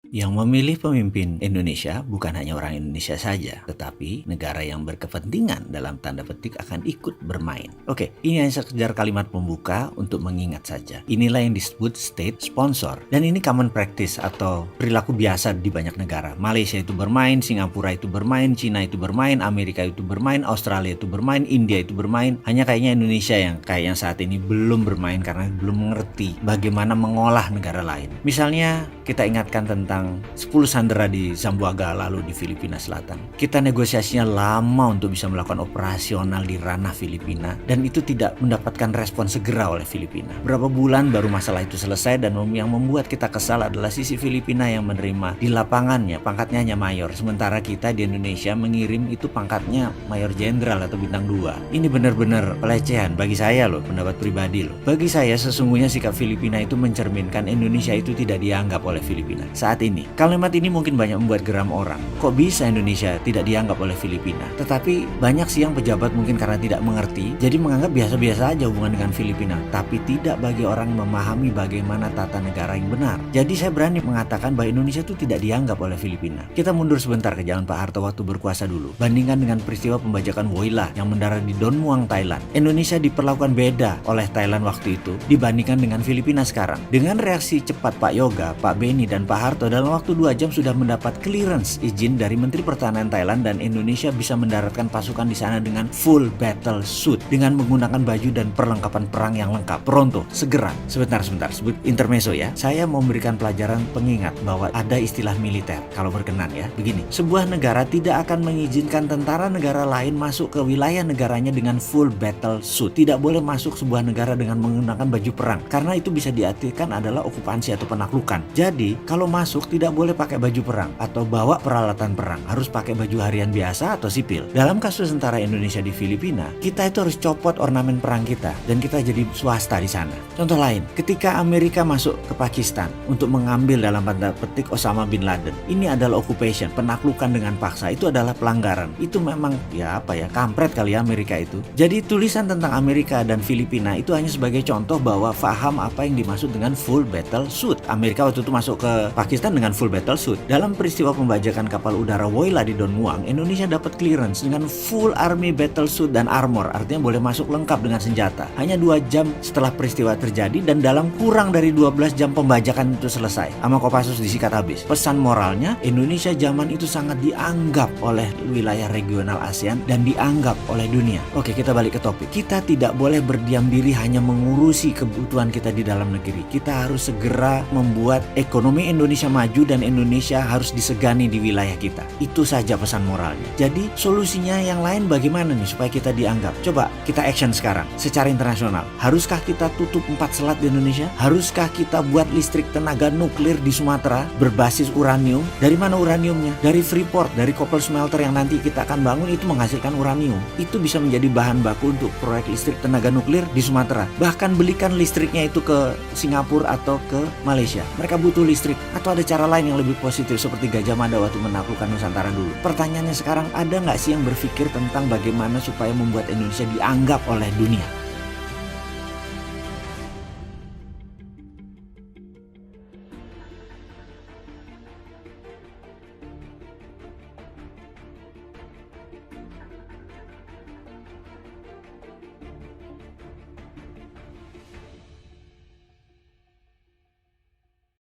Yang memilih pemimpin Indonesia bukan hanya orang Indonesia saja, tetapi negara yang berkepentingan dalam tanda petik akan ikut bermain. Oke, ini hanya sekedar kalimat pembuka untuk mengingat saja. Inilah yang disebut state sponsor. Dan ini common practice atau perilaku biasa di banyak negara. Malaysia itu bermain, Singapura itu bermain, Cina itu bermain, Amerika itu bermain, Australia itu bermain, India itu bermain. Hanya kayaknya Indonesia yang kayaknya saat ini belum bermain karena belum mengerti bagaimana mengolah negara lain. Misalnya kita ingatkan tentang 10 sandera di Zamboanga lalu di Filipina Selatan. Kita negosiasinya lama untuk bisa melakukan operasional di ranah Filipina dan itu tidak mendapatkan respon segera oleh Filipina. Berapa bulan baru masalah itu selesai dan yang membuat kita kesal adalah sisi Filipina yang menerima di lapangannya pangkatnya hanya mayor. Sementara kita di Indonesia mengirim itu pangkatnya mayor jenderal atau bintang 2. Ini benar-benar pelecehan bagi saya loh, pendapat pribadi loh. Bagi saya sesungguhnya sikap Filipina itu mencerminkan Indonesia itu tidak dianggap oleh Filipina. Saat ini, kalimat ini mungkin banyak membuat geram orang. Kok bisa Indonesia tidak dianggap oleh Filipina? Tetapi banyak sih yang pejabat mungkin karena tidak mengerti, jadi menganggap biasa-biasa aja hubungan dengan Filipina. Tapi tidak bagi orang memahami bagaimana tata negara yang benar. Jadi saya berani mengatakan bahwa Indonesia itu tidak dianggap oleh Filipina. Kita mundur sebentar ke zaman Pak Harto waktu berkuasa dulu. Bandingkan dengan peristiwa pembajakan Woi La yang mendarat di Don Muang, Thailand. Indonesia diperlakukan beda oleh Thailand waktu itu dibandingkan dengan Filipina sekarang. Dengan reaksi cepat Pak Yoga, Pak Beni, dan Pak Harto dalam waktu 2 jam sudah mendapat clearance izin dari Menteri Pertahanan Thailand dan Indonesia bisa mendaratkan pasukan di sana dengan full battle suit dengan menggunakan baju dan perlengkapan perang yang lengkap. Pronto, segera. Sebentar, sebut intermezzo ya. Saya mau memberikan pelajaran pengingat bahwa ada istilah militer kalau berkenan ya. Begini, sebuah negara tidak akan mengizinkan tentara negara lain masuk ke wilayah negaranya dengan full battle suit. Tidak boleh masuk sebuah negara dengan menggunakan baju perang karena itu bisa diartikan adalah okupansi atau penaklukan. Jadi, kalau masuk tidak boleh pakai baju perang atau bawa peralatan perang, harus pakai baju harian biasa atau sipil. Dalam kasus tentara Indonesia di Filipina, kita itu harus copot ornamen perang kita dan kita jadi swasta di sana. Contoh lain, ketika Amerika masuk ke Pakistan untuk mengambil dalam tanda petik Osama bin Laden, ini adalah occupation, penaklukan dengan paksa, itu adalah pelanggaran. Itu memang kampret kali ya Amerika itu. Jadi tulisan tentang Amerika dan Filipina itu hanya sebagai contoh bahwa faham apa yang dimaksud dengan full battle suit. Amerika waktu itu masuk ke Pakistan dengan full battle suit. Dalam peristiwa pembajakan kapal udara Woi La di Don Muang, Indonesia dapat clearance dengan full army battle suit dan armor, artinya boleh masuk lengkap dengan senjata. Hanya 2 jam setelah peristiwa terjadi dan dalam kurang dari 12 jam pembajakan itu selesai. Sama Kopassus disikat habis. Pesan moralnya, Indonesia zaman itu sangat dianggap oleh wilayah regional ASEAN dan dianggap oleh dunia. Oke, kita balik ke topik. Kita tidak boleh berdiam diri hanya mengurusi kebutuhan kita di dalam negeri. Kita harus segera membuat ekonomi Indonesia maju dan Indonesia harus disegani di wilayah kita. Itu saja pesan moralnya. Jadi solusinya yang lain bagaimana nih supaya kita dianggap? Coba kita action sekarang secara internasional. Haruskah kita tutup 4 selat di Indonesia? Haruskah kita buat listrik tenaga nuklir di Sumatera berbasis uranium? Dari mana uraniumnya? Dari Freeport, dari copper smelter yang nanti kita akan bangun itu menghasilkan uranium. Itu bisa menjadi bahan baku untuk proyek listrik tenaga nuklir di Sumatera. Bahkan belikan listriknya itu ke Singapura atau ke Malaysia. Mereka butuh listrik. Atau ada cara lain yang lebih positif seperti Gajah Mada waktu menaklukkan Nusantara dulu. Pertanyaannya sekarang, ada nggak sih yang berpikir tentang bagaimana supaya membuat Indonesia dianggap oleh dunia?